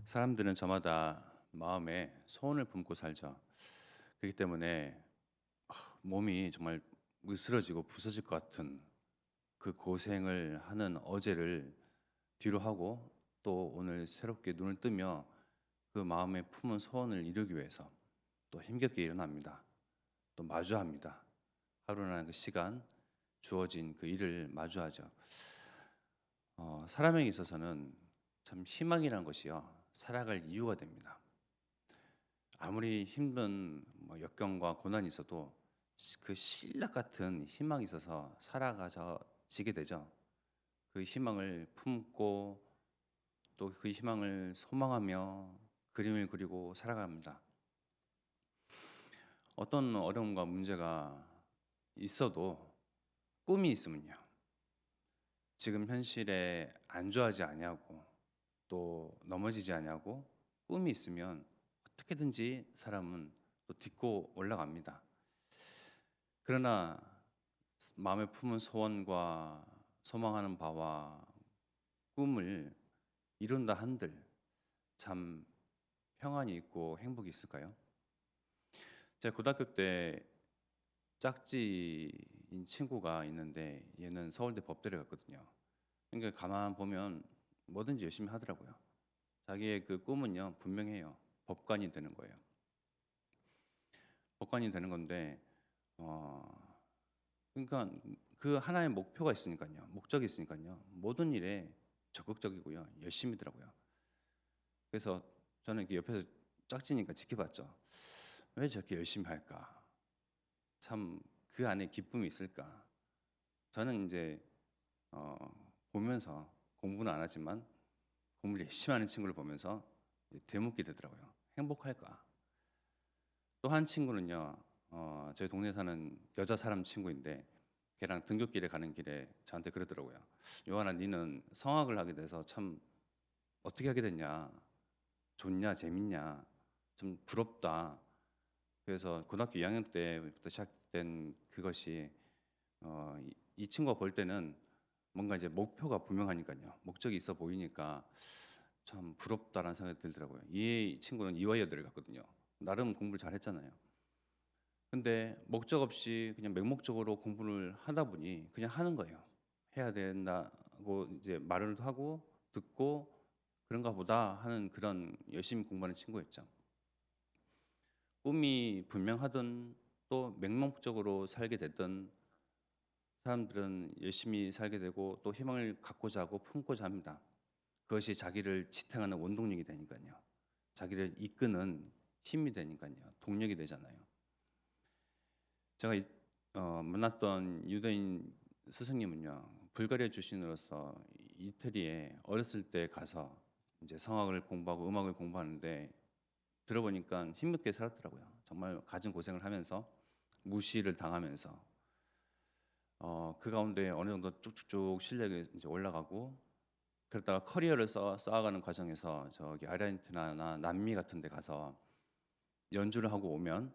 사람들은 저마다 마음에 소원을 품고 살죠. 그렇기 때문에 몸이 정말 으스러지고 부서질 것 같은 그 고생을 하는 어제를 뒤로 하고 또 오늘 새롭게 눈을 뜨며 그 마음에 품은 소원을 이루기 위해서 또 힘겹게 일어납니다. 또 마주합니다. 하루라는 그 시간, 주어진 그 일을 마주하죠. 사람에게 있어서는 참 희망이라는 것이요, 살아갈 이유가 됩니다. 아무리 힘든 역경과 고난이 있어도 그 신락 같은 희망이 있어서 살아가지게 되죠. 그 희망을 품고 또 그 희망을 소망하며 그림을 그리고 살아갑니다. 어떤 어려움과 문제가 있어도 꿈이 있으면요, 지금 현실에 안주하지 아니하고 또 넘어지지 아니하고 꿈이 있으면 어떻게든지 사람은 또 딛고 올라갑니다. 그러나 마음에 품은 소원과 소망하는 바와 꿈을 이룬다 한들 참 평안이 있고 행복이 있을까요? 제가 고등학교 때 짝지인 친구가 있는데 얘는 서울대 법대를 갔거든요. 그러니까 가만 보면 뭐든지 열심히 하더라고요. 자기의 그 꿈은요 분명해요. 법관이 되는 거예요. 법관이 되는 건데 어, 그러니까 그 하나의 목표가 있으니까요. 목적이 있으니까요. 모든 일에 적극적이고요. 열심히더라고요. 그래서 저는 이렇게 옆에서 짝지니까 지켜봤죠. 왜 저렇게 열심히 할까? 참 그 안에 기쁨이 있을까? 저는 이제 어, 보면서 공부는 안 하지만 공부를 열심히 하는 친구를 보면서 이제 되묻게 되더라고요. 행복할까? 또 한 친구는요. 저희 동네 사는 여자 사람 친구인데 걔랑 등굣길에 가는 길에 저한테 그러더라고요. 요한아, 니는 성악을 하게 돼서 참 어떻게 하게 됐냐? 좋냐? 재밌냐? 좀 부럽다. 그래서 고등학교 2학년 때부터 시작된 그것이 이 친구가 볼 때는 뭔가 이제 목표가 분명하니까요. 목적이 있어 보이니까 참 부럽다라는 생각이 들더라고요. 이 친구는 이화여대를 갔거든요. 나름 공부를 잘했잖아요. 근데 목적 없이 그냥 맹목적으로 공부를 하다 보니 그냥 하는 거예요. 해야 된다고 이제 말을 하고 듣고 그런가 보다 하는 그런 열심히 공부하는 친구였죠. 꿈이 분명하든 또 맹목적으로 살게 됐든 사람들은 열심히 살게 되고 또 희망을 갖고자 하고 품고자 합니다. 그것이 자기를 지탱하는 원동력이 되니까요. 자기를 이끄는 힘이 되니까요. 동력이 되잖아요. 제가 만났던 유대인 스승님은요, 불가리아 출신으로서 이태리에 어렸을 때 가서 이제 성악을 공부하고 음악을 공부하는데 들어보니까 힘겹게 살았더라고요. 정말 가진 고생을 하면서 무시를 당하면서 그 가운데 어느 정도 쭉쭉쭉 실력이 이제 올라가고 그러다가 커리어를 쌓아가는 과정에서 저기 아르헨티나나 남미 같은 데 가서 연주를 하고 오면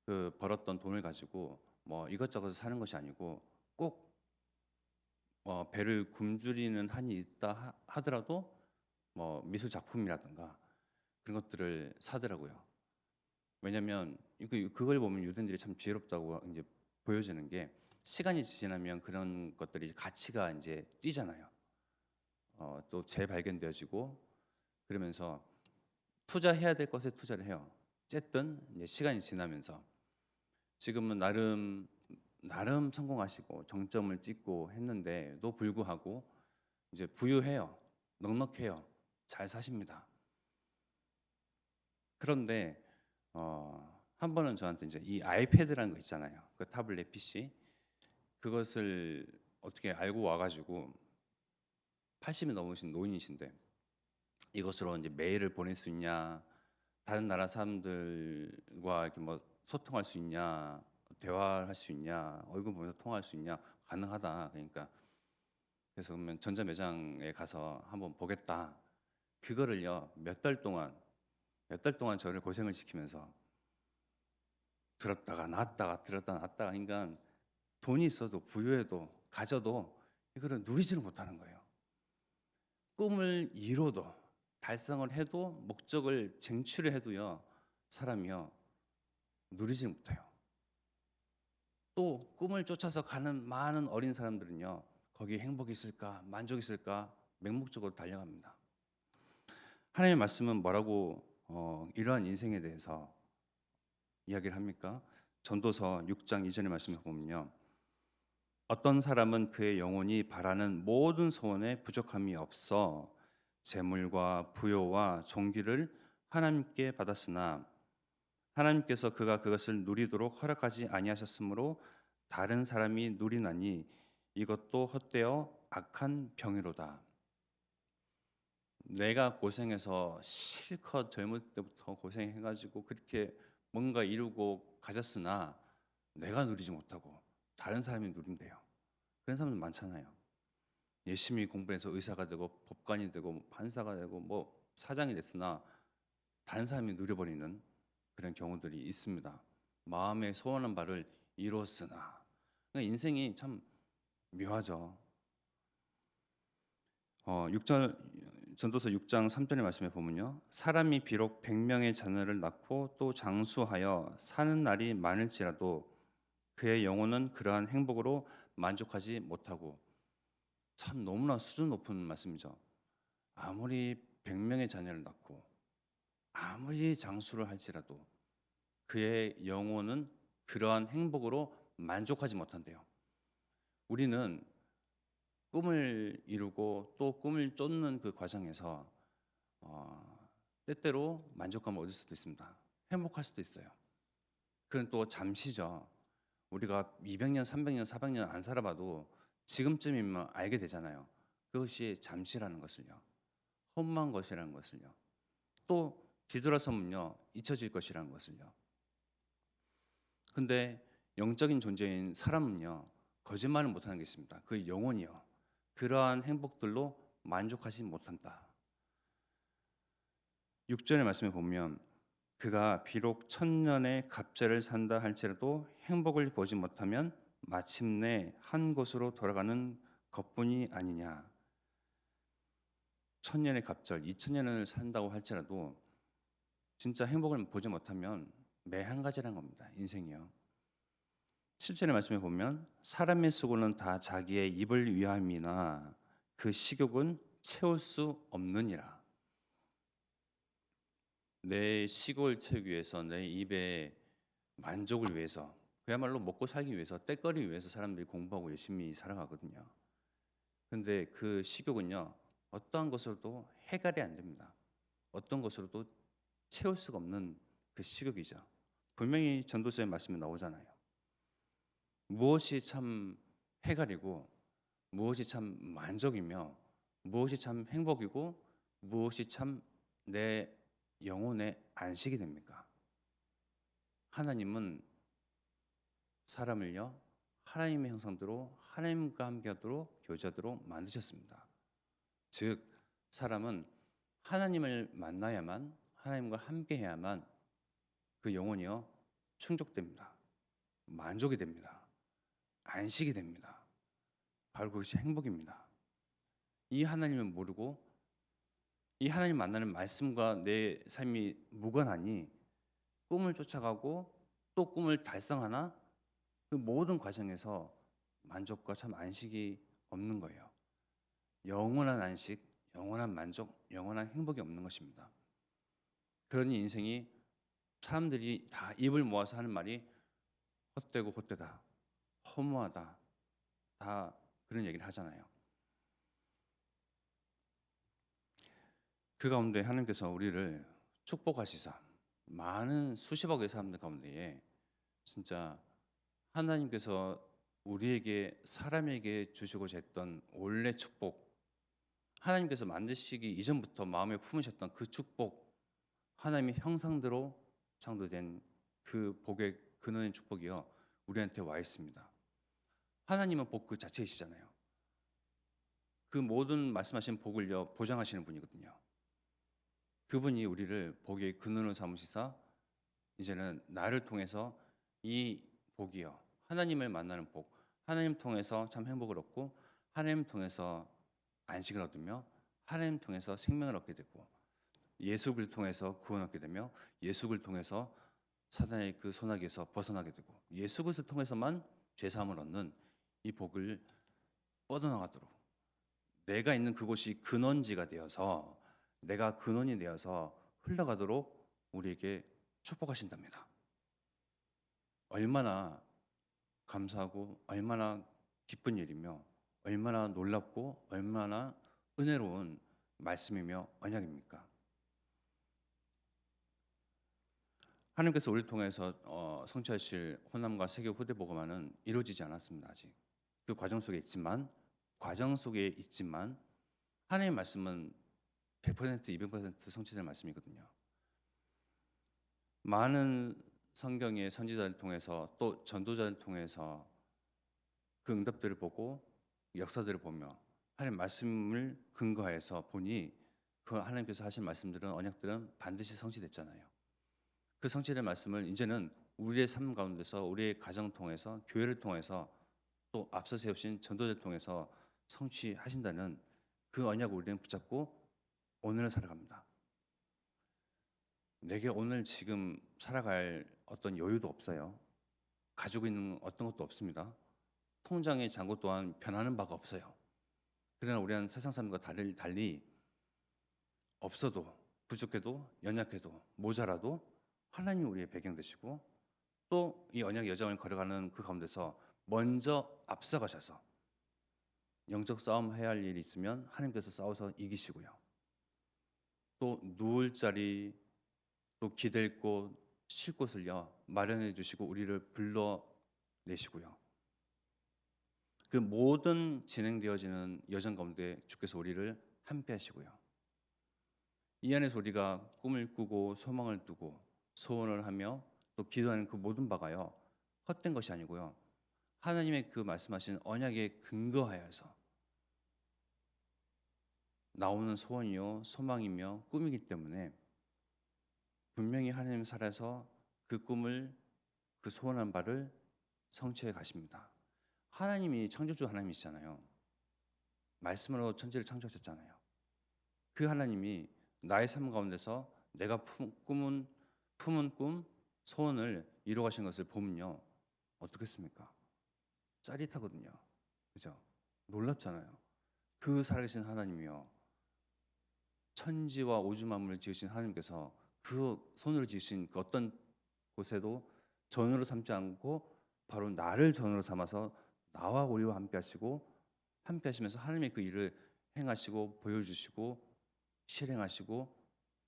그 벌었던 돈을 가지고 뭐 이것저것 사는 것이 아니고 꼭 배를 굶주리는 한이 있다 하더라도 뭐 미술 작품이라든가 그런 것들을 사더라고요. 왜냐하면 그걸 보면 유대인들이 참 지혜롭다고 이제 보여지는 게 시간이 지나면 그런 것들이 가치가 이제 뛰잖아요. 또 재발견되어지고 그러면서 투자해야 될 것에 투자를 해요. 어쨌든 이제 시간이 지나면서 지금은 나름 성공하시고 정점을 찍고 했는데도 불구하고 이제 부유해요. 넉넉해요. 잘 사십니다. 그런데 한 번은 저한테 이제 이 아이패드라는 거 있잖아요. 그 타블렛 PC 그것을 어떻게 알고 와가지고 80이 넘으신 노인이신데 이것으로 이제 메일을 보낼 수 있냐, 다른 나라 사람들과 이렇게 뭐 소통할 수 있냐, 대화할 수 있냐, 얼굴 보면서 통화할 수 있냐, 가능하다. 그러니까 그래서 그러면 전자 매장에 가서 한번 보겠다. 그거를요 몇 달 동안 저를 고생을 시키면서 들었다가 놨다가 들었다 놨다가 그러니까 돈이 있어도 부유해도 가져도 이거를 누리지를 못하는 거예요. 꿈을 이뤄도 달성을 해도 목적을 쟁취를 해도요. 사람이요. 누리지 못해요. 또 꿈을 쫓아서 가는 많은 어린 사람들은요. 거기에 행복이 있을까? 만족이 있을까? 맹목적으로 달려갑니다. 하나님의 말씀은 뭐라고 이러한 인생에 대해서 이야기를 합니까? 전도서 6장 2절의 말씀을 보면요. 어떤 사람은 그의 영혼이 바라는 모든 소원에 부족함이 없어 재물과 부요와 존귀를 하나님께 받았으나 하나님께서 그가 그것을 누리도록 허락하지 아니하셨으므로 다른 사람이 누리나니 이것도 헛되어 악한 병이로다. 내가 고생해서 실컷 젊을 때부터 고생해가지고 그렇게 뭔가 이루고 가졌으나 내가 누리지 못하고 다른 사람이 누린대요. 그런 사람들 많잖아요. 열심히 공부해서 의사가 되고 법관이 되고 뭐 판사가 되고 뭐 사장이 됐으나 다른 사람이 누려버리는 그런 경우들이 있습니다. 마음에 소원한 바를 이루었으나 그러니까 인생이 참 묘하죠. 전도서 6장 3절의 말씀에 보면요. 사람이 비록 100명의 자녀를 낳고 또 장수하여 사는 날이 많을지라도 그의 영혼은 그러한 행복으로 만족하지 못하고 참 너무나 수준 높은 말씀이죠. 아무리 100명의 자녀를 낳고 아무리 장수를 할지라도 그의 영혼은 그러한 행복으로 만족하지 못한대요. 우리는 꿈을 이루고 또 꿈을 쫓는 그 과정에서 때때로 만족감을 얻을 수도 있습니다. 행복할 수도 있어요. 그건 또 잠시죠. 우리가 200년, 300년, 400년 안 살아봐도 지금쯤이면 알게 되잖아요. 그것이 잠시라는 것을요. 험한 것이라는 것을요. 또 뒤돌아서면요. 잊혀질 것이라는 것을요. 근데 영적인 존재인 사람은요. 거짓말을 못하는 게 있습니다. 그 영혼이요. 그러한 행복들로 만족하지 못한다. 6절의 말씀에 보면 그가 비록 1000년의 갑절을 산다 할지라도 행복을 보지 못하면 마침내 한 곳으로 돌아가는 것뿐이 아니냐. 1000년의 갑절, 2000년을 산다고 할지라도 진짜 행복을 보지 못하면 매 한 가지란 겁니다. 인생이요. 7절의 말씀에 보면 사람의 수고는 다 자기의 입을 위함이나 그 식욕은 채울 수 없느니라. 내 식욕을 채우기 위해서 내 입의 만족을 위해서 그야말로 먹고 살기 위해서 떼거리 위해서 사람들이 공부하고 열심히 살아가거든요. 근데 그 식욕은요. 어떠한 것으로도 해결이 안 됩니다. 어떤 것으로도 채울 수가 없는 그 식욕이죠. 분명히 전도서의 말씀에 나오잖아요. 무엇이 참 해갈이고 무엇이 참 만족이며 무엇이 참 행복이고 무엇이 참 내 영혼의 안식이 됩니까? 하나님은 사람을요 하나님의 형상대로 하나님과 함께하도록 교제하도록 만드셨습니다. 즉 사람은 하나님을 만나야만 하나님과 함께해야만 그 영혼이요 충족됩니다. 만족이 됩니다. 안식이 됩니다. 바로 그것이 행복입니다. 이 하나님을 모르고 이 하나님 만나는 말씀과 내 삶이 무관하니 꿈을 쫓아가고 또 꿈을 달성하나 그 모든 과정에서 만족과 참 안식이 없는 거예요. 영원한 안식, 영원한 만족, 영원한 행복이 없는 것입니다. 그러니 인생이 사람들이 다 입을 모아서 하는 말이 헛되고 헛되다, 허무하다, 다 그런 얘기를 하잖아요. 그 가운데 하나님께서 우리를 축복하시사 많은 수십억의 사람들 가운데에 진짜 하나님께서 우리에게 사람에게 주시고자 했던 원래 축복, 하나님께서 만드시기 이전부터 마음에 품으셨던 그 축복, 하나님의 형상대로 창조된 그 복의 근원의 축복이요 우리한테 와 있습니다. 하나님은 복 그 자체이시잖아요. 그 모든 말씀하신 복을요 보장하시는 분이거든요. 그분이 우리를 복의 근원으로 삼으시사 이제는 나를 통해서 이 복이요 하나님을 만나는 복, 하나님 통해서 참 행복을 얻고 하나님 통해서 안식을 얻으며 하나님 통해서 생명을 얻게 되고 예수를 통해서 구원 얻게 되며 예수를 통해서 사단의 그 손아귀에서 벗어나게 되고 예수 그리스도를 통해서만 죄 사함을 얻는 이 복을 뻗어나가도록 내가 있는 그곳이 근원지가 되어서 내가 근원이 되어서 흘러가도록 우리에게 축복하신답니다. 얼마나 감사하고 얼마나 기쁜 일이며 얼마나 놀랍고 얼마나 은혜로운 말씀이며 언약입니까? 하나님께서 우리를 통해서 성취하실 호남과 세계 후대 복음화는 이루어지지 않았습니다. 아직 그 과정 속에 있지만 하나님의 말씀은 100% 200% 성취될 말씀이거든요. 많은 성경의 선지자를 통해서 또 전도자를 통해서 그 응답들을 보고 역사들을 보며 하나님 말씀을 근거해서 보니 그 하나님께서 하신 말씀들은 언약들은 반드시 성취됐잖아요. 그 성취된 말씀을 이제는 우리의 삶 가운데서 우리의 가정 통해서 교회를 통해서 또 앞서 세우신 전도자를 통해서 성취하신다는 그 언약을 우리는 붙잡고 오늘을 살아갑니다. 내게 오늘 지금 살아갈 어떤 여유도 없어요. 가지고 있는 어떤 것도 없습니다. 통장의 잔고 또한 변하는 바가 없어요. 그러나 우리는 세상 사람과 달리 없어도 부족해도 연약해도 모자라도 하나님이 우리의 배경 되시고 또 이 언약 여정을 걸어가는 그 가운데서 먼저 앞서가셔서 영적 싸움 해야 할 일이 있으면 하나님께서 싸워서 이기시고요. 또 누울 자리 또 기댈 곳 쉴 곳을요 마련해 주시고 우리를 불러내시고요. 그 모든 진행되어지는 여정 가운데 주께서 우리를 함께 하시고요. 이 안에서 우리가 꿈을 꾸고 소망을 두고 소원을 하며 또 기도하는 그 모든 바가요 헛된 것이 아니고요. 하나님의 그 말씀하신 언약에 근거하여서 나오는 소원이요 소망이며 꿈이기 때문에 분명히 하나님 살아서 그 꿈을 그 소원한 바를 성취해 가십니다. 하나님이 창조주 하나님이시잖아요. 말씀으로 천지를 창조하셨잖아요. 그 하나님이 나의 삶 가운데서 내가 품은 꿈, 소원을 이루어 가신 것을 보면요. 어떻겠습니까? 짜릿하거든요. 그죠? 놀랍잖아요. 그 살아계신 하나님이요. 천지와 우주 만물을 지으신 하나님께서 그 손으로 지으신 그 어떤 곳에도 전으로 삼지 않고 바로 나를 전으로 삼아서 나와 우리와 함께 하시고 함께 하시면서 하나님의 그 일을 행하시고 보여주시고 실행하시고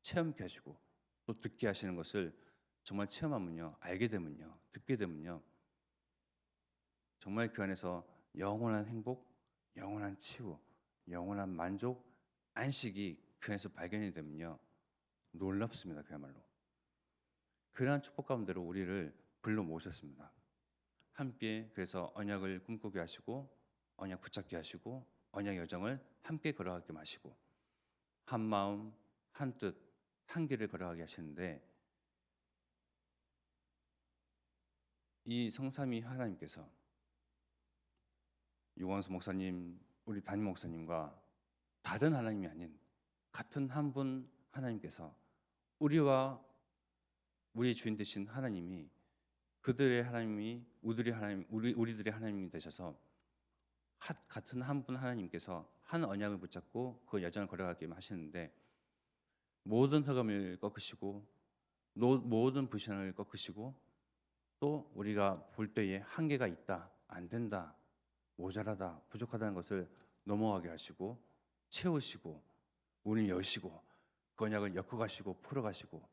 체험케 하시고 또 듣게 하시는 것을 정말 체험하면요 알게 되면요 듣게 되면요 정말 그 안에서 영원한 행복, 영원한 치유, 영원한 만족, 안식이 그 안에서 발견이 되면요 놀랍습니다. 그야말로 그러한 축복 가운데로 우리를 불러 모셨습니다. 함께 그래서 언약을 꿈꾸게 하시고 언약 붙잡게 하시고 언약 여정을 함께 걸어가게 하시고 한 마음 한 뜻 한 길을 걸어가게 하시는데 이 성삼위 하나님께서 유광수 목사님 우리 담임 목사님과 다른 하나님이 아닌 같은 한 분 하나님께서 우리와 우리의 주인 되신 하나님이 그들의 하나님이 우리들의 하나님이 되셔서 같은 한 분 하나님께서 한 언약을 붙잡고 그 여정을 걸어가게 하시는데 모든 흑암을 꺾으시고 모든 불신을 꺾으시고 또 우리가 볼 때에 한계가 있다, 안 된다, 모자라다, 부족하다는 것을 넘어가게 하시고 채우시고 문을 여시고 그 언약을 엮어가시고 풀어가시고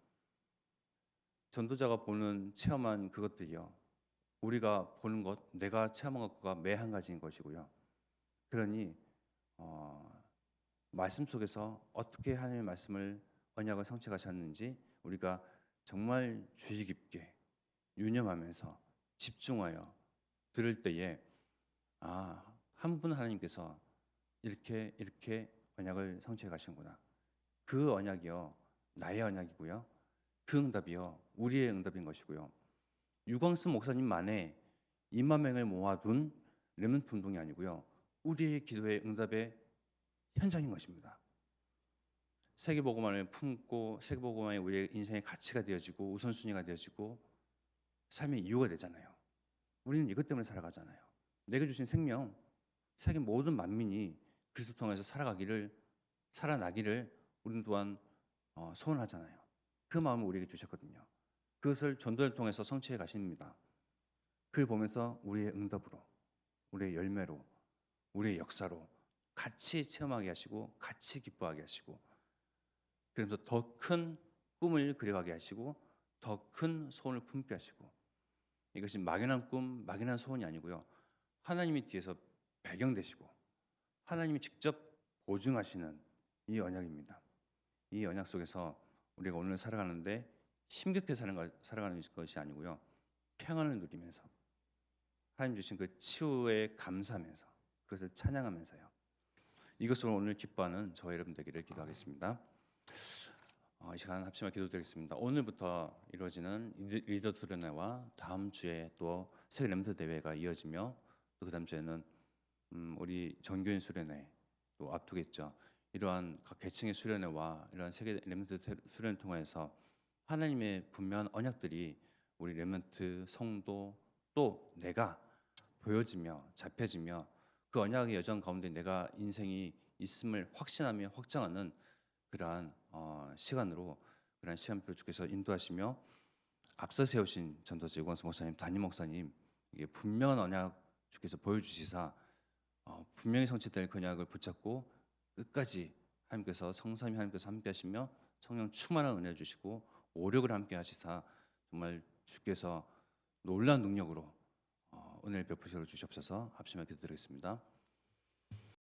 전도자가 보는 체험한 그것들이요 우리가 보는 것 내가 체험한 것과 매 한 가지인 것이고요. 그러니 말씀 속에서 어떻게 하나님의 말씀을 언약을 성취하셨는지 우리가 정말 주의 깊게 유념하면서 집중하여 들을 때에 한 분 하나님께서 이렇게 언약을 성취해 가시는구나. 그 언약이요 나의 언약이고요. 그 응답이요 우리의 응답인 것이고요. 유광수 목사님만의 2만 명을 모아둔 렘넌트 운동이 아니고요. 우리의 기도의 응답의 현장인 것입니다. 세계복음화를 품고 세계복음화에 우리의 인생의 가치가 되어지고 우선순위가 되어지고 삶의 이유가 되잖아요. 우리는 이것 때문에 살아가잖아요. 내게 주신 생명, 세계 모든 만민이 그리스도 통해서 살아나기를 우리는 또한 소원하잖아요. 그 마음을 우리에게 주셨거든요. 그것을 전도를 통해서 성취해 가십니다. 그걸 보면서 우리의 응답으로, 우리의 열매로, 우리의 역사로 같이 체험하게 하시고 같이 기뻐하게 하시고, 그래서 더 큰 꿈을 그려가게 하시고 더 큰 소원을 품게 하시고, 이것이 막연한 꿈, 막연한 소원이 아니고요. 하나님이 뒤에서 배경 되시고 하나님이 직접 보증하시는 이 언약입니다. 이 언약 속에서 우리가 오늘 살아가는데 힘겹게 살아가는 것이 아니고요. 평안을 누리면서 하나님 주신 그 치유에 감사하면서 그것을 찬양하면서요. 이것을 오늘 기뻐하는 저와 여러분 되기를 기도하겠습니다. 이 시간 합심하여 기도드리겠습니다. 오늘부터 이루어지는 리더 수련회와 다음 주에 또 세계 렘넌트 대회가 이어지며 또 그 다음 주에는 우리 전교인 수련회 또 앞두겠죠. 이러한 각 계층의 수련회와 이러한 세계 렘넌트 수련을 통해서 하나님의 분명한 언약들이 우리 렘넌트 성도 또 내가 보여지며 잡혀지며 그 언약의 여정 가운데 내가 인생이 있음을 확신하며 확정하는 그러한 시간으로 그러한 시간표 주께서 인도하시며 앞서 세우신 전도자 유광수 목사님, 담임 목사님 이게 분명한 언약 주께서 보여주시사 분명히 성취될 그 언약을 붙잡고 끝까지 하나님께서 성삼위 하나님께서 함께하시며 성령 충만한 은혜 주시고 오력을 함께하시사 정말 주께서 놀라운 능력으로 은혜를 베푸셔 주시옵소서. 합심하여 기도드리겠습니다.